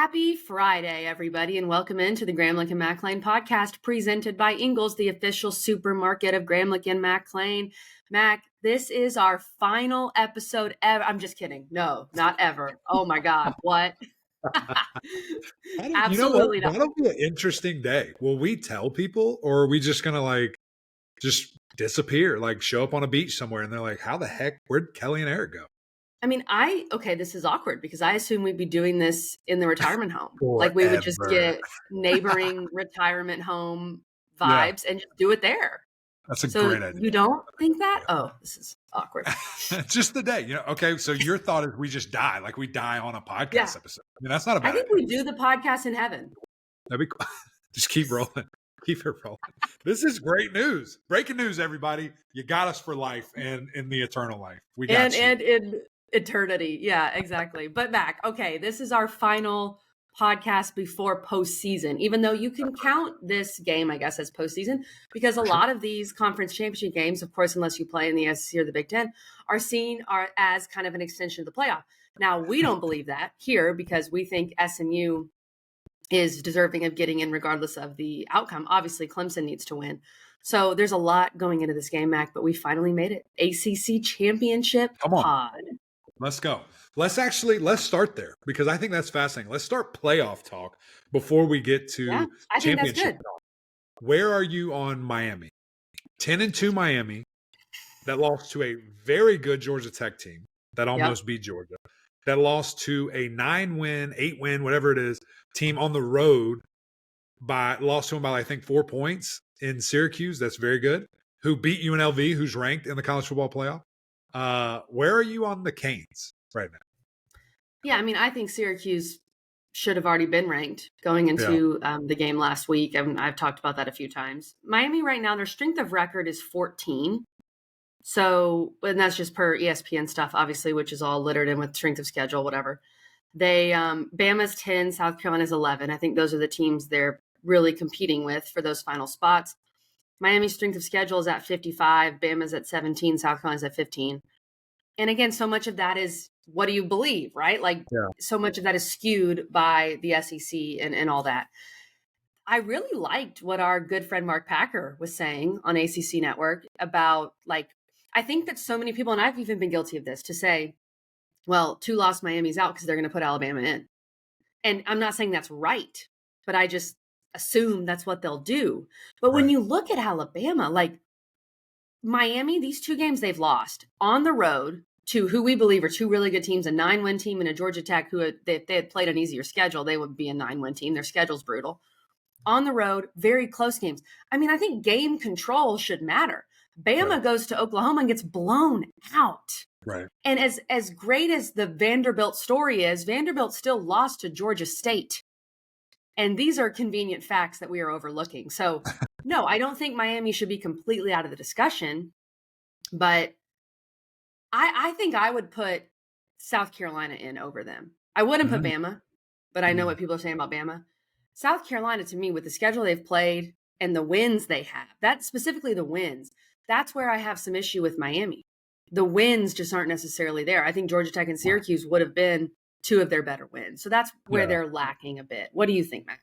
Happy Friday, everybody, and welcome into the Gramlich and McLean podcast presented by Ingles, the official supermarket of Gramlich and McLean. Mac, this is our final episode ever. I'm just kidding. No, not ever. Oh my God. What? You know what? Absolutely not. That'll be an interesting day. Will we tell people, or are we just going to just disappear, show up on a beach somewhere and they're like, how the heck, where'd Kelly and Eric go? I mean, this is awkward because I assume we'd be doing this in the retirement home. Like we would just get neighboring retirement home vibes and just do it there. That's a great idea. You don't think that? Oh, this is awkward. Just the day, okay. So your thought is we just die, like we die on a podcast episode. I mean, that's not a bad idea. I think we do the podcast in heaven. That'd be cool. Just keep rolling. Keep it rolling. This is great news. Breaking news, everybody. You got us for life and in the eternal life. We got you. And in eternity. Yeah, exactly. But Mac, okay, this is our final podcast before postseason, even though you can count this game, I guess, as postseason, because a lot of these conference championship games, of course, unless you play in the SEC or the Big Ten, are seen as kind of an extension of the playoff. Now, we don't believe that here because we think SMU is deserving of getting in regardless of the outcome. Obviously, Clemson needs to win. So there's a lot going into this game, Mac, but we finally made it. ACC Championship pod. Let's go. Let's start there because I think that's fascinating. Let's start playoff talk before we get to championship talk. Where are you on Miami? 10-2 Miami that lost to a very good Georgia Tech team that almost beat Georgia. That lost to a 9-win, 8-win, whatever it is, team on the road lost to them by I think 4 points in Syracuse. That's very good. Who beat UNLV, who's ranked in the college football playoff. Where are you on the Canes right now? Yeah, I mean, I think Syracuse should have already been ranked going into the game last week. I've talked about that a few times. Miami right now, their strength of record is 14. So, and that's just per ESPN stuff, obviously, which is all littered in with strength of schedule, whatever. They, Bama's 10, South Carolina's 11. I think those are the teams they're really competing with for those final spots. Miami's strength of schedule is at 55, Bama's at 17, South Carolina's at 15. And again, so much of that is what do you believe, right? So much of that is skewed by the SEC and all that. I really liked what our good friend Mark Packer was saying on ACC Network about I think that so many people, and I've even been guilty of this, to say, well, 2-loss Miami's out because they're going to put Alabama in. And I'm not saying that's right, but I just assume that's what they'll do. But when you look at Alabama, Miami, these two games they've lost on the road to who we believe are two really good teams, a 9-win team and a Georgia Tech who, if they had played an easier schedule, they would be a 9-win team. Their schedule's brutal. On the road, very close games. I mean, I think game control should matter. Bama goes to Oklahoma and gets blown out. Right. And as great as the Vanderbilt story is, Vanderbilt still lost to Georgia State. And these are convenient facts that we are overlooking. So, no, I don't think Miami should be completely out of the discussion. But I think I would put South Carolina in over them. I wouldn't put Bama, but I know what people are saying about Bama. South Carolina, to me, with the schedule they've played and the wins they have, that's specifically the wins, that's where I have some issue with Miami. The wins just aren't necessarily there. I think Georgia Tech and Syracuse would have been two of their better wins. So that's where they're lacking a bit. What do you think, Matt?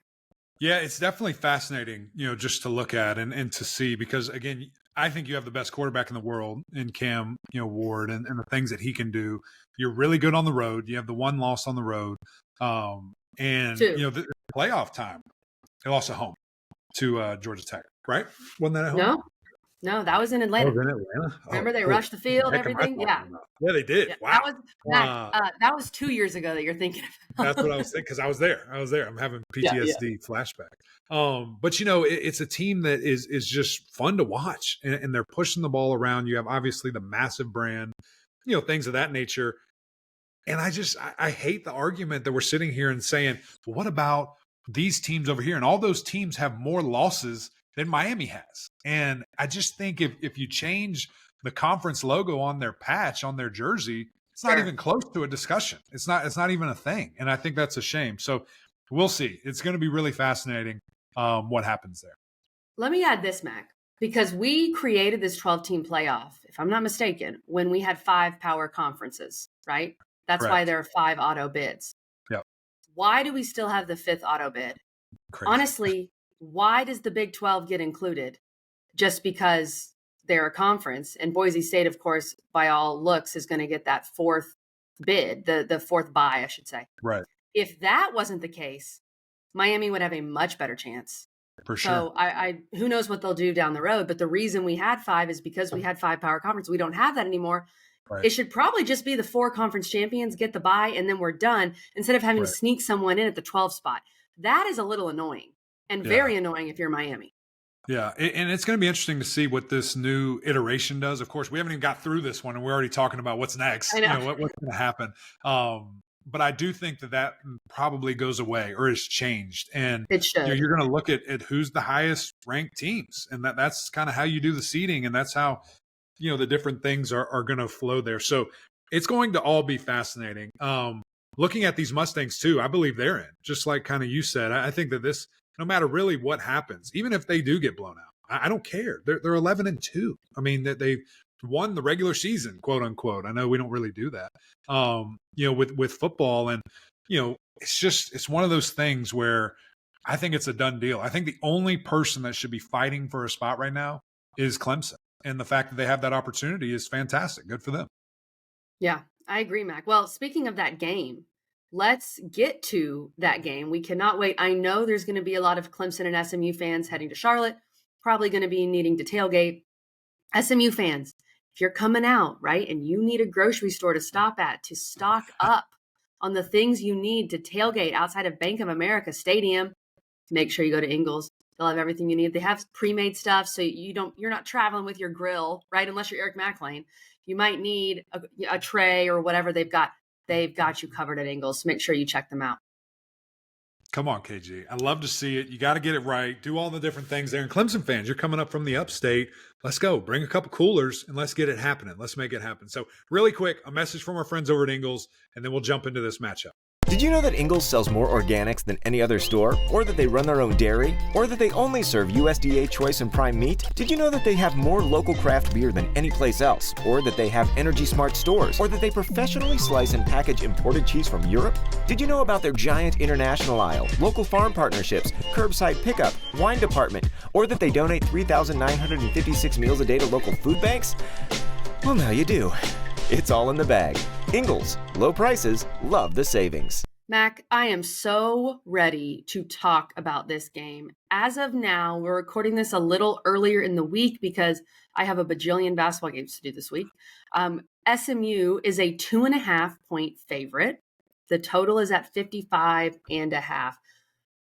Yeah, it's definitely fascinating, just to look at and to see, because again, I think you have the best quarterback in the world in Cam, Ward and the things that he can do. You're really good on the road. You have the one loss on the road. The playoff time, they lost at home to Georgia Tech, right? Wasn't that at home? No, that was in Atlanta. Oh, in Atlanta? Remember they rushed the field, everything? Yeah, they did. Yeah, wow. That was 2 years ago that you're thinking about. That's what I was thinking because I was there. I'm having PTSD flashback. But it's a team that is just fun to watch, and they're pushing the ball around. You have obviously the massive brand, things of that nature. And I hate the argument that we're sitting here and saying, well, what about these teams over here? And all those teams have more losses than Miami has. And I just think if you change the conference logo on their patch, on their jersey, it's not even close to a discussion. It's not even a thing. And I think that's a shame. So we'll see. It's going to be really fascinating what happens there. Let me add this, Mac, because we created this 12-team playoff, if I'm not mistaken, when we had 5 power conferences, right? That's why there are 5 auto bids. Yep. why do we still have the 5th auto bid? Crazy. Honestly, why does the Big 12 get included? Just because they're a conference, and Boise State, of course, by all looks, is going to get that 4th bid, the 4th bye, I should say. Right. If that wasn't the case, Miami would have a much better chance. For sure. So I who knows what they'll do down the road, but the reason we had 5 is because we had 5 power conference. We don't have that anymore. Right. It should probably just be the 4 conference champions get the bye, and then we're done, instead of having to sneak someone in at the 12 spot. That is a little annoying, and very annoying if you're Miami. Yeah, and it's going to be interesting to see what this new iteration does. Of course, we haven't even got through this one, and we're already talking about what's next. I know. What's going to happen. But I do think that probably goes away or is changed. And it should. You're going to look at who's the highest ranked teams, and that's kind of how you do the seeding, and that's how the different things are going to flow there. So it's going to all be fascinating. Looking at these Mustangs too, I believe they're in. Just like kind of you said, I think that this, no matter really what happens, even if they do get blown out, I don't care. They're 11-2. I mean, that they've won the regular season, quote unquote. I know we don't really do that, with football, and it's one of those things where I think it's a done deal. I think the only person that should be fighting for a spot right now is Clemson, and the fact that they have that opportunity is fantastic. Good for them. Yeah, I agree, Mac. Well, speaking of that game, let's get to that game. We cannot wait. I know there's going to be a lot of Clemson and SMU fans heading to Charlotte, probably going to be needing to tailgate. SMU fans, if you're coming out, right, and you need a grocery store to stop at to stock up on the things you need to tailgate outside of Bank of America Stadium, make sure you go to Ingles. They'll have everything you need. They have pre-made stuff, so you're not traveling with your grill, right? Unless you're Eric McLean. You might need a tray or whatever they've got. They've got you covered at Ingles. So make sure you check them out. Come on, KG. I love to see it. You got to get it right. Do all the different things there. And Clemson fans, you're coming up from the upstate. Let's go. Bring a couple coolers and let's get it happening. Let's make it happen. So really quick, a message from our friends over at Ingles, and then we'll jump into this matchup. Did you know that Ingles sells more organics than any other store? Or that they run their own dairy? Or that they only serve USDA choice and prime meat? Did you know that they have more local craft beer than any place else? Or that they have Energy Smart stores? Or that they professionally slice and package imported cheese from Europe? Did you know about their giant international aisle, local farm partnerships, curbside pickup, wine department? Or that they donate 3,956 meals a day to local food banks? Well, now you do. It's all in the bag. Ingles, low prices, love the savings. Mac, I am so ready to talk about this game. As of now, we're recording this a little earlier in the week because I have a bajillion basketball games to do this week. SMU is a 2.5-point favorite. The total is at 55.5.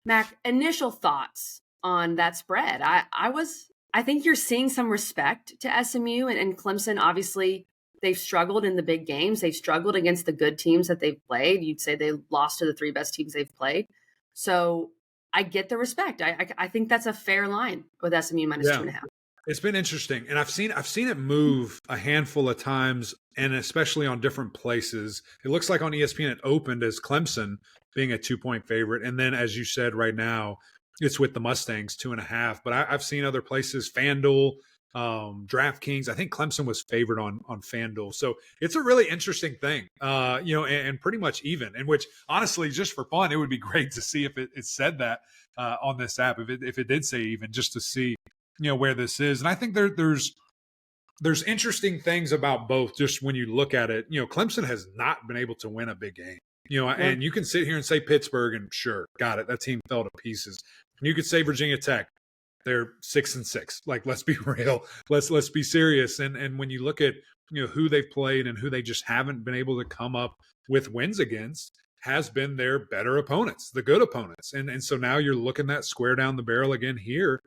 Mac, initial thoughts on that spread? I think you're seeing some respect to SMU and Clemson. Obviously, they've struggled in the big games. They've struggled against the good teams that they've played. You'd say they lost to the 3 best teams they've played. So I get the respect. I think that's a fair line with SMU minus 2.5. It's been interesting, and I've seen it move a handful of times, and especially on different places. It looks like on ESPN it opened as Clemson being a 2-point favorite, and then as you said right now, it's with the Mustangs 2.5. But I've seen other places, FanDuel, DraftKings. I think Clemson was favored on FanDuel. So it's a really interesting thing, and pretty much even, in which honestly, just for fun, it would be great to see if it said that on this app, if it did say even, just to see, where this is. And I think there's interesting things about both, just when you look at it. Clemson has not been able to win a big game, and you can sit here and say Pittsburgh and sure, got it. That team fell to pieces. And you could say Virginia Tech. They're 6-6. Like, let's be real. Let's be serious. And when you look at who they've played and who they just haven't been able to come up with wins against, has been their better opponents, the good opponents. And so now you're looking at square down the barrel again here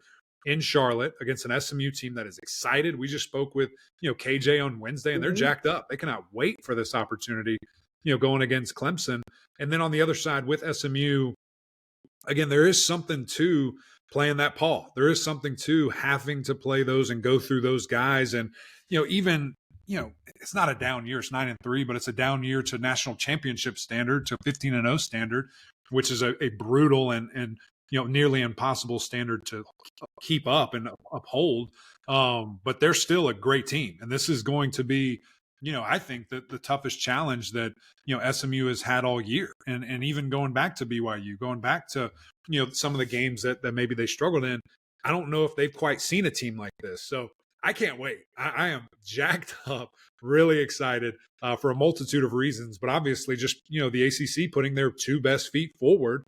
in Charlotte against an SMU team that is excited. We just spoke with KJ on Wednesday, and they're jacked up. They cannot wait for this opportunity, going against Clemson. And then on the other side with SMU, again, there is something to playing that Paul. There is something to having to play those and go through those guys. And, even, it's not a down year. It's 9-3, but it's a down year to national championship standard, to 15-0 standard, which is a brutal and nearly impossible standard to keep up and uphold. But they're still a great team. And this is going to be, I think that the toughest challenge that, SMU has had all year. And even going back to BYU, going back to, some of the games that maybe they struggled in, I don't know if they've quite seen a team like this. So I can't wait. I am jacked up, really excited for a multitude of reasons, but obviously just, the ACC putting their two best feet forward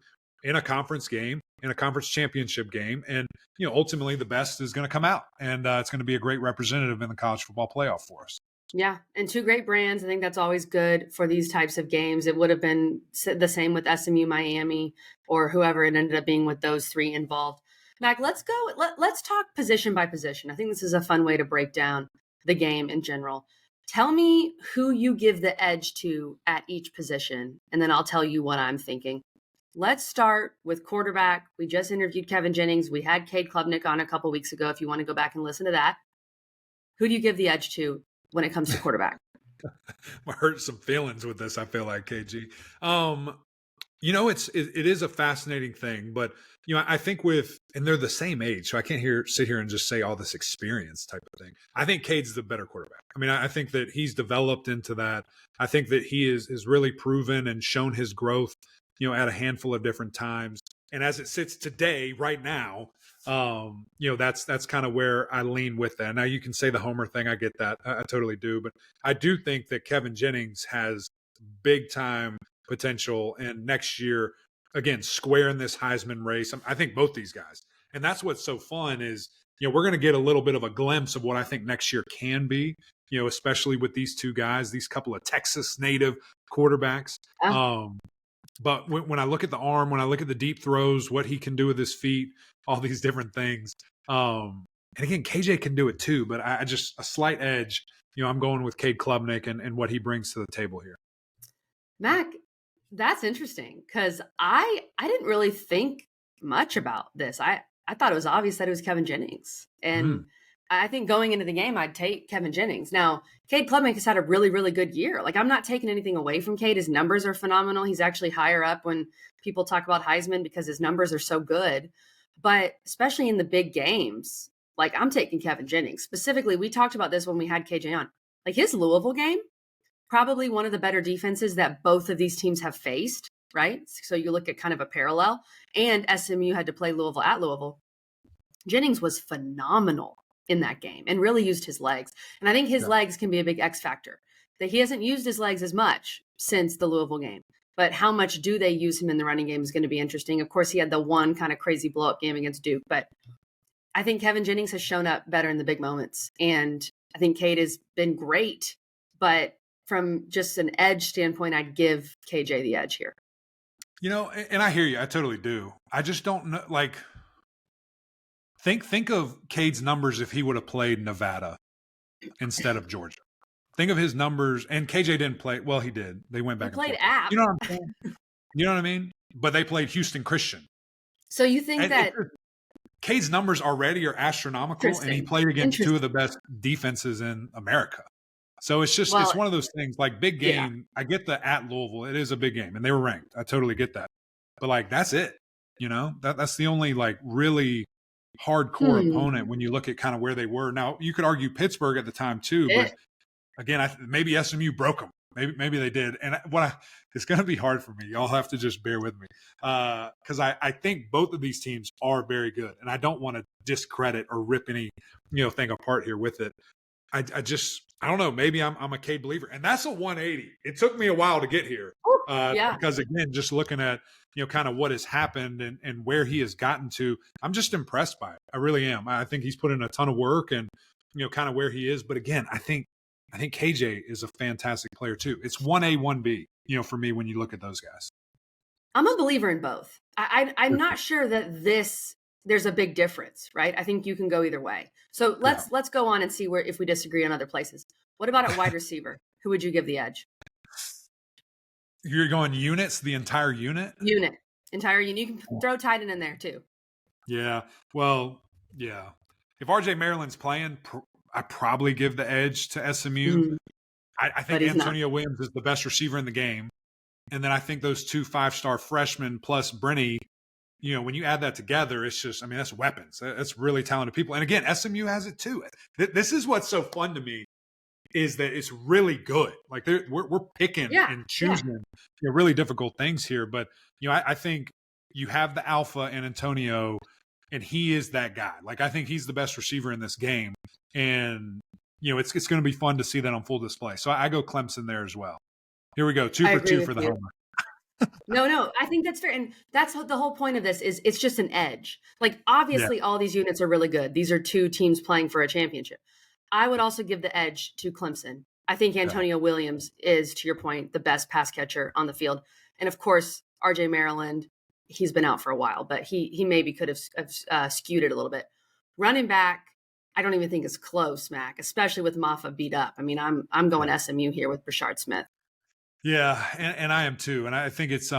in a conference game, in a conference championship game. And, ultimately the best is going to come out, and it's going to be a great representative in the college football playoff for us. Yeah, and two great brands. I think that's always good for these types of games. It would have been the same with SMU, Miami, or whoever it ended up being with those three involved. Mac, let's go. Let's talk position by position. I think this is a fun way to break down the game in general. Tell me who you give the edge to at each position, and then I'll tell you what I'm thinking. Let's start with quarterback. We just interviewed Kevin Jennings. We had Cade Klubnik on a couple weeks ago, if you want to go back and listen to that. Who do you give the edge to when it comes to quarterback? I hurt some feelings with this, I feel like, KG. It is a fascinating thing, but I think and they're the same age, so I can't sit here and just say all this experience type of thing. I think Cade's the better quarterback. I mean, I think that he's developed into that. I think that he is really proven and shown his growth, at a handful of different times. And as it sits today, right now, that's kind of where I lean with that. Now you can say the homer thing. I get that. I totally do. But I do think that Kevin Jennings has big time potential. And next year, again, square in this Heisman race. I think both these guys. And that's what's so fun is, we're going to get a little bit of a glimpse of what I think next year can be, especially with these two guys, these couple of Texas native quarterbacks. But when I look at the arm, when I look at the deep throws, what he can do with his feet, all these different things. And again, KJ can do it too, but I just a slight edge. I'm going with Cade Klubnik and what he brings to the table here. Mac, that's interesting because I didn't really think much about this. I thought it was obvious that it was Kevin Jennings. And I think going into the game, I'd take Kevin Jennings. Now, Cade Klubnik has had a really, really good year. Like, I'm not taking anything away from Cade. His numbers are phenomenal. He's actually higher up when people talk about Heisman because his numbers are so good. But especially in the big games, like, I'm taking Kevin Jennings. Specifically, we talked about this when we had KJ on. Like, his Louisville game, probably one of the better defenses that both of these teams have faced, right? So you look at kind of a parallel. And SMU had to play Louisville at Louisville. Jennings was phenomenal in that game and really used his legs. And I think his legs can be a big X factor. That he hasn't used his legs as much since the Louisville game. But how much do they use him in the running game is going to be interesting. Of course, he had the one kind of crazy blow-up game against Duke. But I think Kevin Jennings has shown up better in the big moments. And I think Cade has been great. But from just an edge standpoint, I'd give KJ the edge here. And I hear you. I totally do. I just don't know, like – Think of Cade's numbers if he would have played Nevada instead of Georgia. Think of his numbers, and KJ didn't play. Well, he did. They went back and forth. App. You know what I'm saying? You know what I mean? But they played Houston Christian. So you think that Cade's numbers already are astronomical, and he played against two of the best defenses in America. So it's just it's one of those things. Like, big game. Yeah. I get the at Louisville. It is a big game, and they were ranked. I totally get that. But like, that's it. That's the only like really hardcore opponent when you look at kind of where they were. Now, you could argue Pittsburgh at the time too, but again, maybe SMU broke them. Maybe they did. And it's going to be hard for me. Y'all have to just bear with me because I think both of these teams are very good, and I don't want to discredit or rip any thing apart here with it. I don't know. Maybe I'm a Cade believer, and that's a 180. It took me a while to get here because again, just looking at kind of what has happened and where he has gotten to, I'm just impressed by it. I really am. I think he's put in a ton of work and kind of where he is. But again, I think KJ is a fantastic player too. It's 1A, 1B, for me when you look at those guys. I'm a believer in both. I'm not sure that there's a big difference, right? I think you can go either way. So let's go on and see if we disagree on other places. What about at wide receiver? Who would you give the edge? You're going units, the entire unit? Entire unit. You can throw tight end in there too. Yeah. Well, yeah. If RJ Maryland's playing, I probably give the edge to SMU. I think Antonio Williams is the best receiver in the game. And then I think those two 5-star freshmen plus Brenny, when you add that together, it's just, that's weapons. That's really talented people. And again, SMU has it too. This is what's so fun to me is that it's really good. Like we're picking and choosing really difficult things here. But, I think you have the alpha in Antonio, and he is that guy. Like, I think he's the best receiver in this game. And, it's going to be fun to see that on full display. So I go Clemson there as well. Here we go. 2 for 2 for the homer. No, I think that's fair. And that's the whole point of this is it's just an edge. Like, obviously, all these units are really good. These are two teams playing for a championship. I would also give the edge to Clemson. I think Antonio Williams is, to your point, the best pass catcher on the field. And, of course, RJ Maryland, he's been out for a while, but he maybe could have skewed it a little bit. Running back, I don't even think it's close, Mac, especially with Maffa beat up. I mean, I'm going SMU here with Brashard Smith. Yeah, and I am too. And I think it's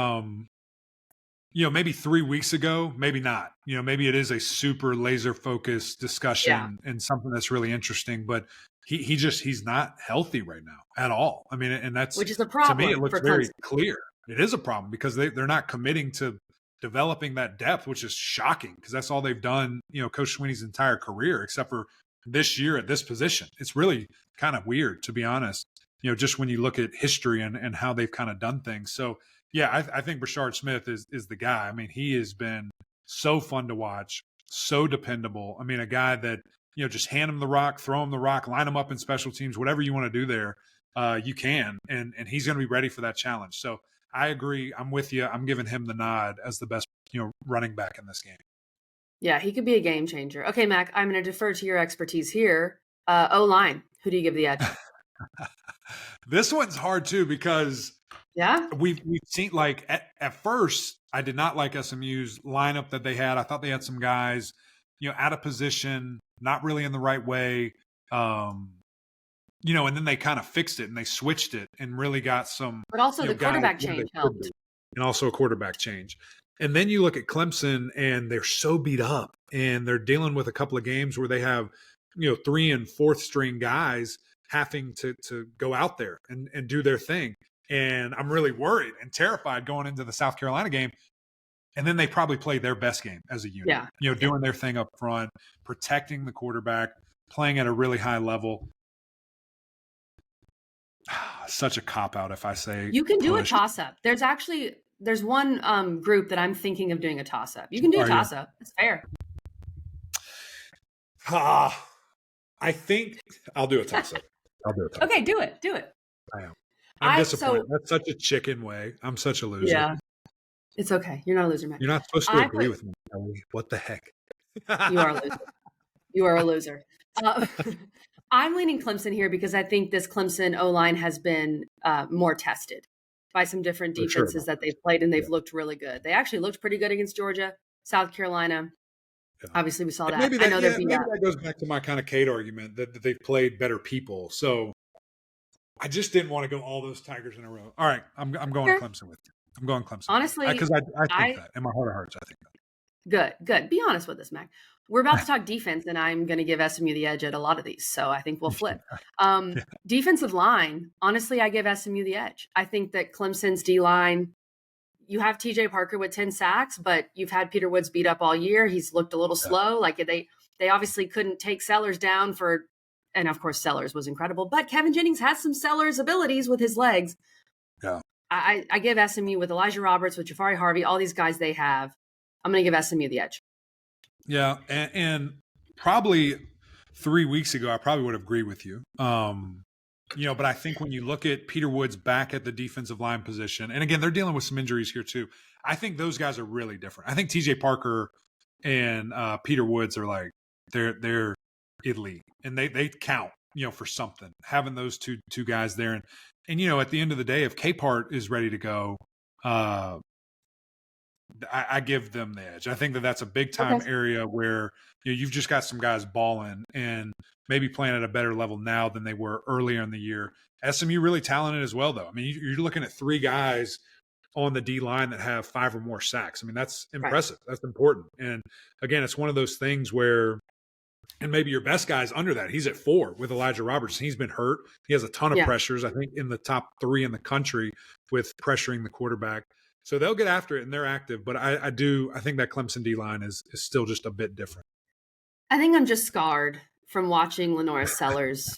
maybe 3 weeks ago, maybe not. Maybe it is a super laser focused discussion and something that's really interesting, but he's not healthy right now at all. I mean, and that's, which is a problem. To me, it looks very clear. It is a problem because they're not committing to developing that depth, which is shocking because that's all they've done, Coach Sweeney's entire career, except for this year at this position. It's really kind of weird, to be honest, just when you look at history and how they've kind of done things. So, yeah, I think Brashard Smith is the guy. I mean, he has been so fun to watch, so dependable. I mean, a guy that, just hand him the rock, throw him the rock, line him up in special teams, whatever you want to do there, you can. And he's going to be ready for that challenge. So I agree. I'm with you. I'm giving him the nod as the best, running back in this game. Yeah, he could be a game changer. Okay, Mac, I'm going to defer to your expertise here. O-line, who do you give the edge? This one's hard too because we've seen, like, at first I did not like SMU's lineup that they had. I thought they had some guys, out of position, not really in the right way. And then they kind of fixed it and they switched it and really got some. But also the quarterback change helped. And also a quarterback change. And then you look at Clemson and they're so beat up and they're dealing with a couple of games where they have, 3 and 4th string guys having to go out there and do their thing. And I'm really worried and terrified going into the South Carolina game. And then they probably played their best game as a unit, doing their thing up front, protecting the quarterback, playing at a really high level. Such a cop-out if I say you can do a toss-up. There's one group that I'm thinking of doing a toss-up. You can do a toss-up. It's fair. I think I'll do a toss-up. Okay, do it. I am. I'm disappointed. That's such a chicken way. I'm such a loser. Yeah. It's okay. You're not a loser, man. You're not supposed to agree with me, Kelly. What the heck? You are a loser. You are a loser. I'm leaning Clemson here because I think this Clemson O-line has been more tested by some different defenses that they've played, and they've looked really good. They actually looked pretty good against Georgia, South Carolina. Yeah. Obviously, we saw that. Maybe that goes back to my kind of Cade argument that they've played better people. So I just didn't want to go all those Tigers in a row. All right, I'm going Clemson with you. I'm going Clemson. Honestly, because I think that in my heart of hearts, I think that. Good. Be honest with us, Mac. We're about to talk defense, and I'm going to give SMU the edge at a lot of these. So I think we'll flip. Defensive line, honestly, I give SMU the edge. I think that Clemson's D-line, you have TJ Parker with 10 sacks, but you've had Peter Woods beat up all year. He's looked a little slow. Like they obviously couldn't take Sellers down and of course Sellers was incredible, but Kevin Jennings has some Sellers abilities with his legs. Yeah. I give SMU with Elijah Roberts, with Jafari Harvey, all these guys they have. I'm going to give SMU the edge. Yeah. And probably 3 weeks ago, I probably would have agreed with you. But I think when you look at Peter Woods back at the defensive line position, and again, they're dealing with some injuries here too. I think those guys are really different. I think TJ Parker and Peter Woods are like, they're elite and they count, for something, having those two guys there. And at the end of the day, if K-Part is ready to go, I give them the edge. I think that's a big time area where you've just got some guys balling and maybe playing at a better level now than they were earlier in the year. SMU really talented as well, though. I mean, you're looking at 3 guys on the D line that have 5 or more sacks. I mean, that's impressive. Right. That's important. And again, it's one of those things where, and maybe your best guy's under that. He's at 4 with Elijah Roberts. He's been hurt. He has a ton of pressures, I think, in the top 3 in the country with pressuring the quarterback. So they'll get after it and they're active. But I think that Clemson D-line is still just a bit different. I think I'm just scarred from watching Lenora Sellers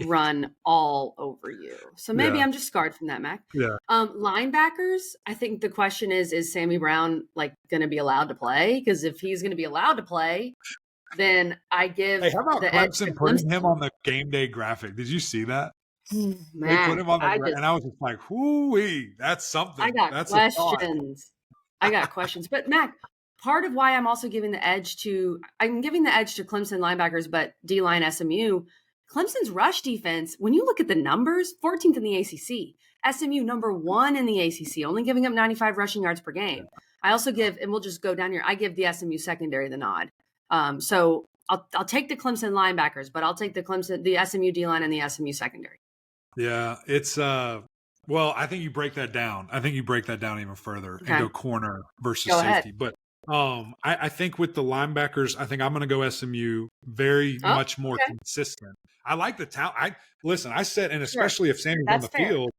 run all over you. So maybe I'm just scarred from that, Mac. Yeah. Linebackers, I think the question is Sammy Brown going to be allowed to play? Because if he's going to be allowed to play, then I give Hey, how about the edge to Clemson putting him Clemson. on the game day graphic? Did you see that? They put Mac, him on and I was just like, "Whoo-wee, that's something. I got That's a thought." questions. I got questions. But Mac, part of why I'm also giving the edge to Clemson linebackers, but D-line SMU, Clemson's rush defense, when you look at the numbers, 14th in the ACC. SMU number 1 in the ACC, only giving up 95 rushing yards per game. I also give, and we'll just go down here, I give the SMU secondary the nod. So I'll take the Clemson linebackers, but I'll take the SMU D-line and the SMU secondary. Yeah, it's well, I think you break that down. I think you break that down even further and go corner versus safety. But I think with the linebackers, I think I'm going to go SMU. Very much more consistent. I like the talent. I said, and especially if Sammy's on the field,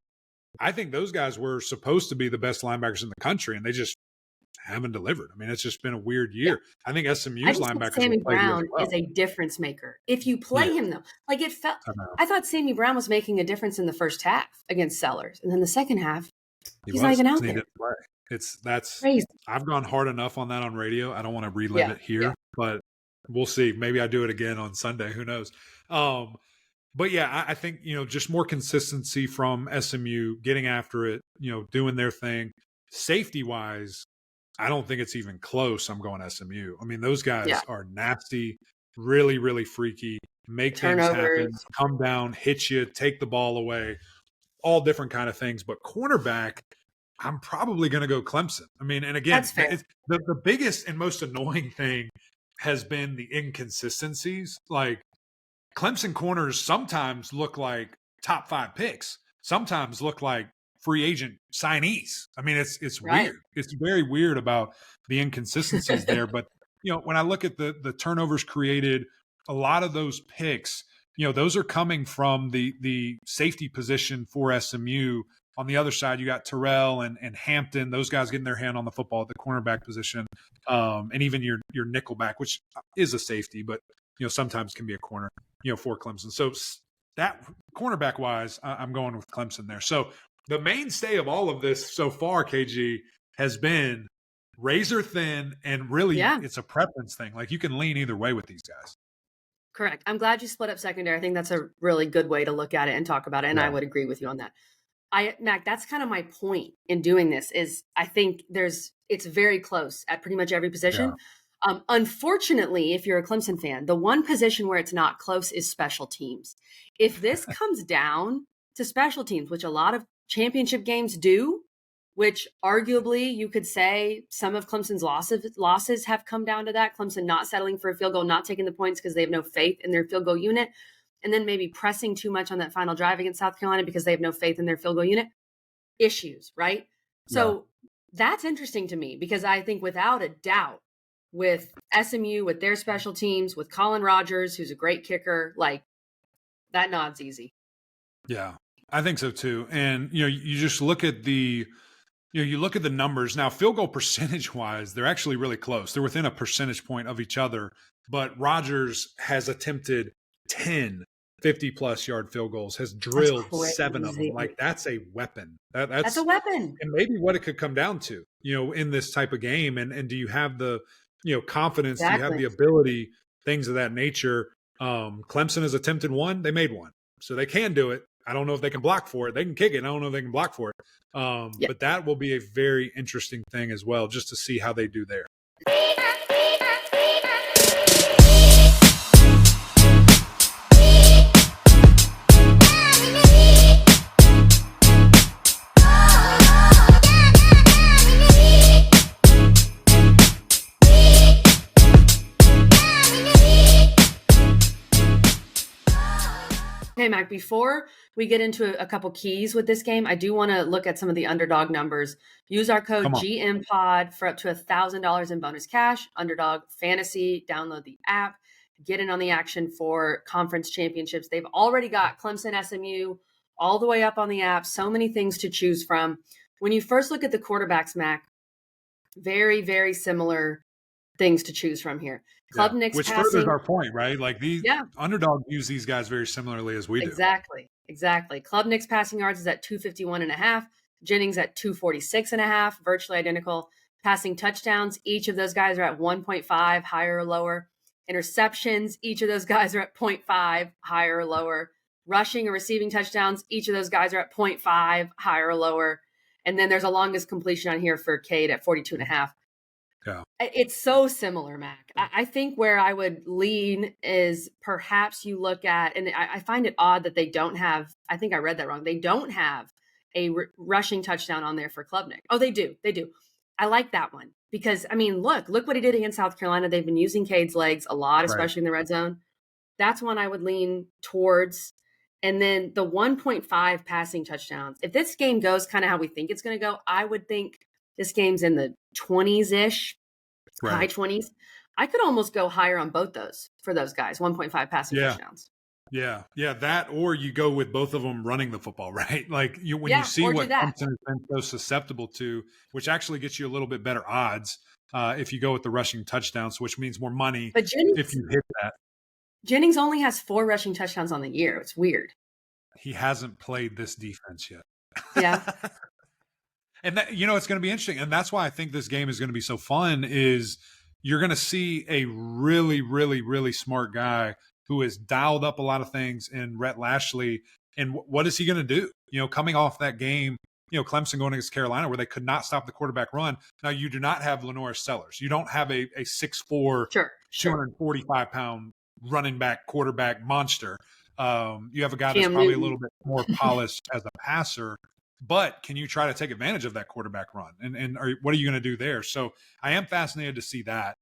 I think those guys were supposed to be the best linebackers in the country, and they just haven't delivered. I mean, it's just been a weird year. Yeah. I think SMU's linebackers. Sammy Brown is a difference maker. If you play him though, like it felt, I thought Sammy Brown was making a difference in the first half against Sellers, and then the second half, he's not even out there. That's crazy. I've gone hard enough on that on radio. I don't want to relive it here, but we'll see. Maybe I do it again on Sunday. Who knows? But yeah, I think, just more consistency from SMU, getting after it, doing their thing. Safety wise, I don't think it's even close. I'm going SMU. I mean, those guys are nasty, really, really freaky, make turnovers, things happen, come down, hit you, take the ball away, all different kind of things. But cornerback, I'm probably going to go Clemson. I mean, and again, the biggest and most annoying thing has been the inconsistencies. Like, Clemson corners sometimes look like top 5 picks, sometimes look like free agent signees. I mean, it's weird. It's very weird about the inconsistencies there. But, when I look at the turnovers created, a lot of those picks, those are coming from the safety position for SMU. On the other side, you got Terrell and Hampton, those guys getting their hand on the football at the cornerback position. And even your nickelback, which is a safety, but, sometimes can be a corner, for Clemson. So that cornerback wise, I'm going with Clemson there. So the mainstay of all of this so far, KG, has been razor thin, and really it's a preference thing. Like, you can lean either way with these guys. Correct. I'm glad you split up secondary. I think that's a really good way to look at it and talk about it. And I would agree with you on that. Mac, that's kind of my point in doing this is I think it's very close at pretty much every position. Yeah. Unfortunately, if you're a Clemson fan, the one position where it's not close is special teams. If this comes down to special teams, which a lot of championship games do, which arguably you could say some of Clemson's losses have come down to that. Clemson not settling for a field goal, not taking the points because they have no faith in their field goal unit, and then maybe pressing too much on that final drive against South Carolina because they have no faith in their field goal unit. Issues, right? So that's interesting to me because I think without a doubt, with SMU, with their special teams, with Colin Rogers, who's a great kicker, like that nod's easy. Yeah, I think so too. And, you just look at the numbers now, field goal percentage wise, they're actually really close. They're within a percentage point of each other, but Rogers has attempted 10 50-plus yard field goals, has drilled 7 of them. Like, that's a weapon. That's a weapon. And maybe what it could come down to, in this type of game. And do you have the, confidence, do you have the ability, things of that nature? Clemson has attempted 1, they made 1. So they can do it. I don't know if they can block for it. They can kick it. I don't know if they can block for it. But that will be a very interesting thing as well, just to see how they do there. Okay, Mac, before we get into a couple keys with this game, I do want to look at some of the Underdog numbers. Use our code GMPOD for up to $1,000 in bonus cash. Underdog Fantasy, download the app, get in on the action for conference championships. They've already got Clemson, SMU, all the way up on the app. So many things to choose from. When you first look at the quarterbacks, Mac, very, very similar things to choose from here. Klubnik's Which passing. furthers our point, right? Like Underdog use these guys very similarly as we do. Exactly. Klubnik's passing yards is at 251.5. Jennings at 246.5, virtually identical. Passing touchdowns, each of those guys are at 1.5, higher or lower. Interceptions, each of those guys are at 0.5, higher or lower. Rushing or receiving touchdowns, each of those guys are at 0.5, higher or lower. And then there's a longest completion on here for Cade at 42.5. Yeah. It's so similar, Mac. I think where I would lean is perhaps you look at, and I find it odd that they don't have, I think I read that wrong. They don't have a rushing touchdown on there for Klubnik. Oh, they do. I like that one because, I mean, look what he did against South Carolina. They've been using Cade's legs a lot, especially in the red zone. That's one I would lean towards. And then the 1.5 passing touchdowns. If this game goes kind of how we think it's going to go, I would think this game's in the 20s-ish, high 20s. I could almost go higher on both those for those guys, 1.5 passing touchdowns. Yeah, that, or you go with both of them running the football, right? Like when you see what Clemson has been so susceptible to, which actually gets you a little bit better odds if you go with the rushing touchdowns, which means more money if you hit that. Jennings only has 4 rushing touchdowns on the year. It's weird. He hasn't played this defense yet. Yeah. And that, it's going to be interesting. And that's why I think this game is going to be so fun is you're going to see a really, really, really smart guy who has dialed up a lot of things in Rhett Lashley. And what is he going to do? Coming off that game, Clemson going against Carolina where they could not stop the quarterback run. Now, you do not have Lenoir Sellers. You don't have a 6'4", 245-pound running back, quarterback monster. You have a guy that's probably a little bit more polished as a passer. But can you try to take advantage of that quarterback run? And what are you going to do there? So I am fascinated to see that.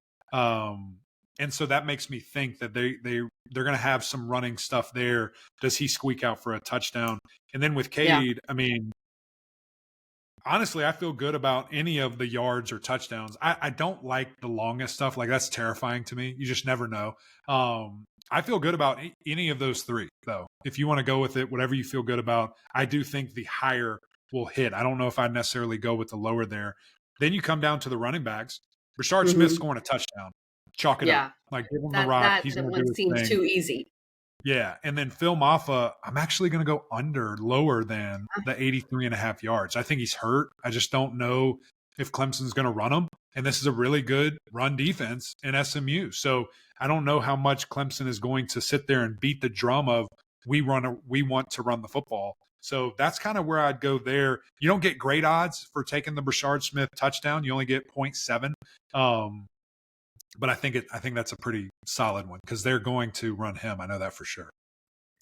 And so that makes me think that they're going to have some running stuff there. Does he squeak out for a touchdown? And then with Cade, I mean, honestly, I feel good about any of the yards or touchdowns. I don't like the longest stuff. Like that's terrifying to me. You just never know. I feel good about any of those 3, though. If you want to go with it, whatever you feel good about, I do think the higher will hit. I don't know if I'd necessarily go with the lower there. Then you come down to the running backs. Rashard Smith scoring a touchdown. Chalk it up. Like, give him the rock. He's going to do his thing. That one seems too easy. Yeah. And then Phil Maffa, I'm actually going to go lower than the 83.5 yards. I think he's hurt. I just don't know if Clemson's going to run him. And this is a really good run defense in SMU. So I don't know how much Clemson is going to sit there and beat the drum of we want to run the football. So that's kind of where I'd go there. You don't get great odds for taking the Brashard Smith touchdown. You only get 0.7. But I think that's a pretty solid one because they're going to run him. I know that for sure.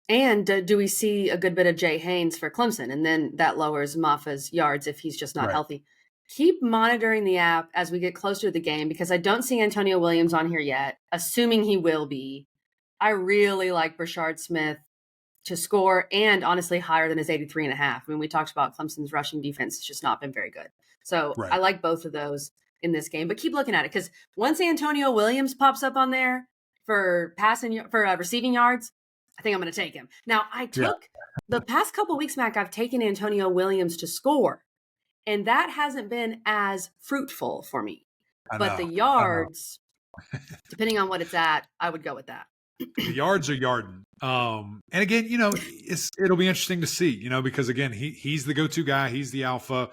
And do we see a good bit of Jay Haynes for Clemson? And then that lowers Maffa's yards if he's just not healthy. Keep monitoring the app as we get closer to the game because I don't see Antonio Williams on here yet, assuming he will be. I really like Brashard Smith to score and honestly higher than his 83.5. I mean, we talked about Clemson's rushing defense has just not been very good. So I like both of those in this game, but keep looking at it because once Antonio Williams pops up on there for receiving yards, I think I'm going to take him. Now, I took the past couple of weeks, Mac, I've taken Antonio Williams to score, and that hasn't been as fruitful for me. But the yards, depending on what it's at, I would go with that. The yards are yarding. And again, it'll be interesting to see, because again, he's the go-to guy. He's the alpha.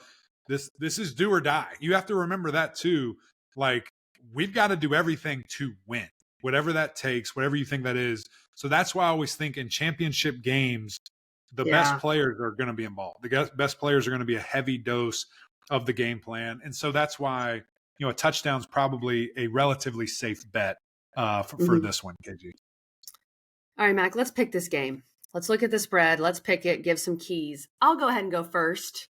This is do or die. You have to remember that too. Like we've got to do everything to win, whatever that takes, whatever you think that is. So that's why I always think in championship games, the best players are going to be involved. The best players are going to be a heavy dose of the game plan. And so that's why, a touchdown's probably a relatively safe bet for this one, KG. All right, Mac, let's pick this game. Let's look at the spread. Let's pick it, give some keys. I'll go ahead and go first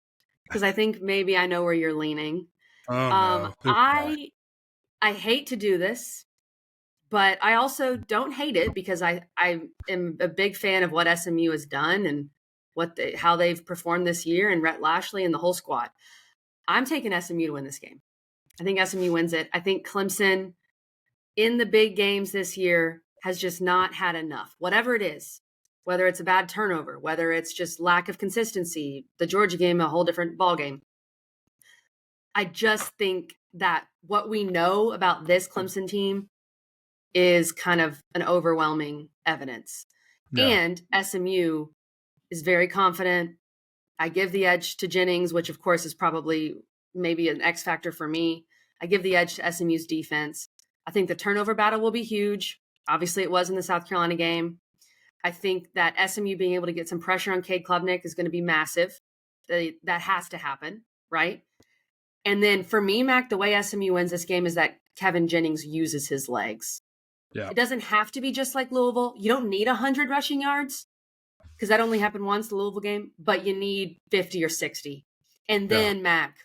because I think maybe I know where you're leaning. Oh, no. I hate to do this, but I also don't hate it because I am a big fan of what SMU has done and how they've performed this year and Rhett Lashley and the whole squad. I'm taking SMU to win this game. I think SMU wins it. I think Clemson in the big games this year has just not had enough, whatever it is, whether it's a bad turnover, whether it's just lack of consistency, the Georgia game, a whole different ball game. I just think that what we know about this Clemson team is kind of an overwhelming evidence. Yeah. And SMU is very confident. I give the edge to Jennings, which of course is probably maybe an X factor for me. I give the edge to SMU's defense. I think the turnover battle will be huge. Obviously, it was in the South Carolina game. I think that SMU being able to get some pressure on Cade Klubnik is going to be massive. That has to happen, right? And then for me, Mac, the way SMU wins this game is that Kevin Jennings uses his legs. Yeah. It doesn't have to be just like Louisville. You don't need 100 rushing yards because that only happened once, the Louisville game, but you need 50 or 60. And then, Mac,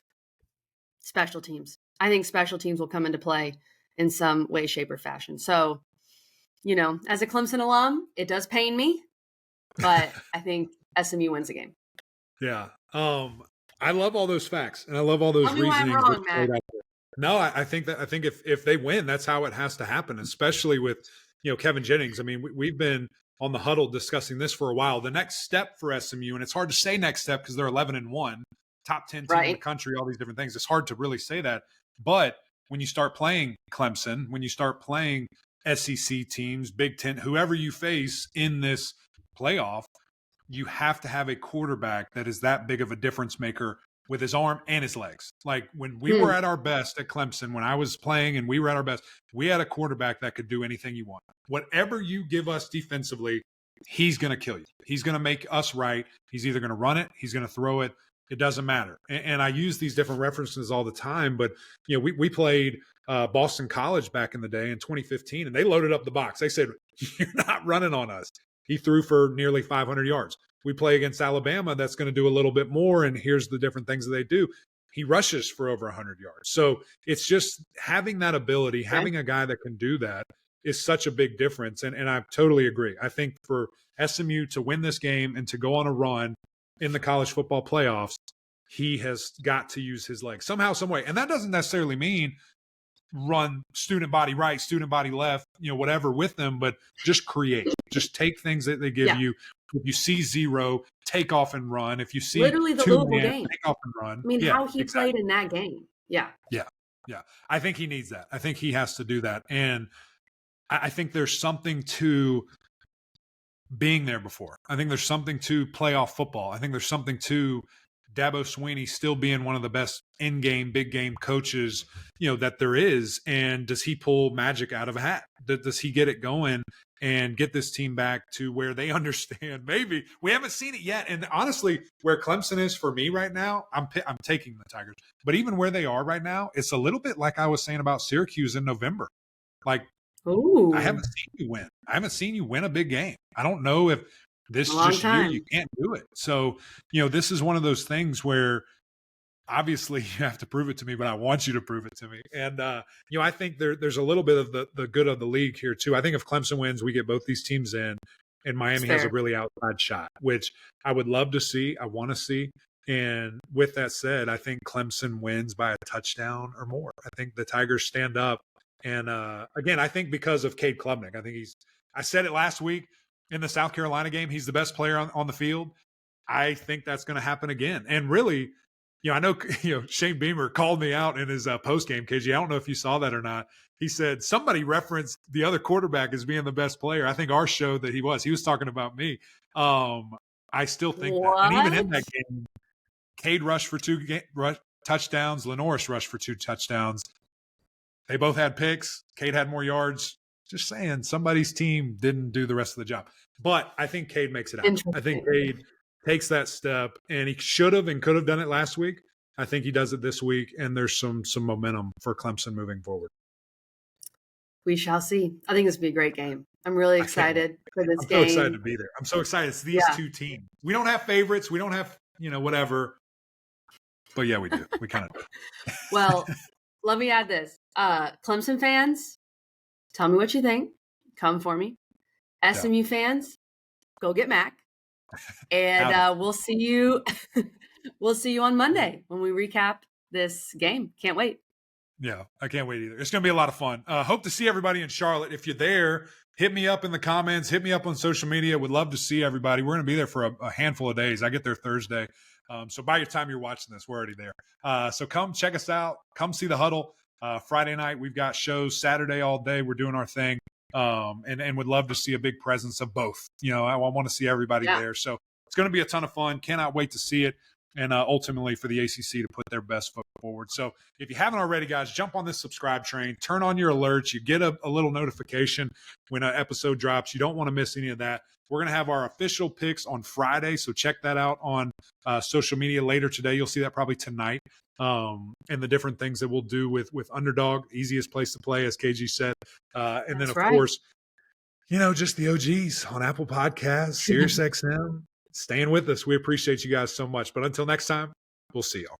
special teams. I think special teams will come into play in some way, shape, or fashion. So, you know, as a Clemson alum, it does pain me, but I think SMU wins the game. Yeah. I love all those facts, and I love all those Tell me why I'm reasonings. wrong, Matt. No, I think if they win, that's how it has to happen, especially with, you know, Kevin Jennings. I mean, we've been on the huddle discussing this for a while. The next step for SMU, and it's hard to say next step because they're 11-1, top 10 team in the country, all these different things. It's hard to really say that. But when you start playing Clemson, when you start playing SEC teams, Big Ten, whoever you face in this playoff, you have to have a quarterback that is that big of a difference maker with his arm and his legs. Like when we were at our best at Clemson, when I was playing and we were at our best, we had a quarterback that could do anything you want. Whatever you give us defensively, he's going to kill you. He's going to make us right. He's either going to run it, he's going to throw it. It doesn't matter. And I use these different references all the time, but you know, we played Boston College back in the day in 2015, and they loaded up the box. They said, "You're not running on us." He threw for nearly 500 yards. We play against Alabama, that's going to do a little bit more, and here's the different things that they do. He rushes for over 100 yards. So it's just having that ability, having a guy that can do that is such a big difference. And I totally agree. I think for SMU to win this game and to go on a run in the college football playoffs, he has got to use his legs somehow, some way. And that doesn't necessarily mean run student body right, student body left, you know, whatever with them, but just create. Just take things that they give you. If you see zero, take off and run. If you see literally the Louisville game, take off and run. I mean, how he played in that game. Yeah. I think he needs that. I think he has to do that. And I think there's something to being there before. I think there's something to playoff football. I think there's something to Dabo Swinney still being one of the best in-game, big game coaches, you know, that there is. And does he pull magic out of a hat? Does he get it going and get this team back to where they understand? Maybe we haven't seen it yet. And honestly, where Clemson is for me right now, I'm taking the Tigers. But even where they are right now, it's a little bit like I was saying about Syracuse in November. Like, ooh, I haven't seen you win. I haven't seen you win a big game. I don't know if this just year you can't do it. So, you know, this is one of those things where obviously you have to prove it to me, but I want you to prove it to me. And, you know, I think there's a little bit of the good of the league here too. I think if Clemson wins, we get both these teams in, and Miami has a really outside shot, which I would love to see. I want to see. And with that said, I think Clemson wins by a touchdown or more. I think the Tigers stand up. And again, I think because of Cade Klubnik, I think I said it last week in the South Carolina game, he's the best player on the field. I think that's going to happen again. And really, you know, I know, you know, Shane Beamer called me out in his post-game, KG. I don't know if you saw that or not. He said somebody referenced the other quarterback as being the best player. I think our showed that he was. He was talking about me. I still think that. And even in that game, Cade rushed for two touchdowns. Lenoris rushed for 2 touchdowns. They both had picks. Cade had more yards. Just saying, somebody's team didn't do the rest of the job. But I think Cade makes it happen. I think Cade takes that step, and he should have and could have done it last week. I think he does it this week, and there's some momentum for Clemson moving forward. We shall see. I think this will be a great game. I'm really excited for this game. I'm so excited to be there. I'm so excited. It's these two teams. We don't have favorites. We don't have, you know, whatever. But yeah, we do. We kind of do. Well, let me add this. Clemson fans, tell me what you think. Come for me. SMU fans, go get Mac. And we'll see you. We'll see you on Monday when we recap this game. Can't wait. Yeah, I can't wait either. It's going to be a lot of fun. Hope to see everybody in Charlotte. If you're there, hit me up in the comments. Hit me up on social media. Would love to see everybody. We're going to be there for a handful of days. I get there Thursday. So by the time you're watching this, we're already there. So come check us out. Come see the huddle. Friday night, we've got shows. Saturday all day, we're doing our thing. And would love to see a big presence of both. I want to see everybody there. So it's going to be a ton of fun. Cannot wait to see it. And ultimately for the ACC to put their best foot forward. So if you haven't already, guys, jump on this subscribe train. Turn on your alerts. You get a little notification when an episode drops. You don't want to miss any of that. We're going to have our official picks on Friday, so check that out on social media later today. You'll see that probably tonight. And the different things that we'll do with Underdog, easiest place to play, as KG said. And then, of course, just the OGs on Apple Podcasts, SiriusXM. Staying with us. We appreciate you guys so much. But until next time, we'll see y'all.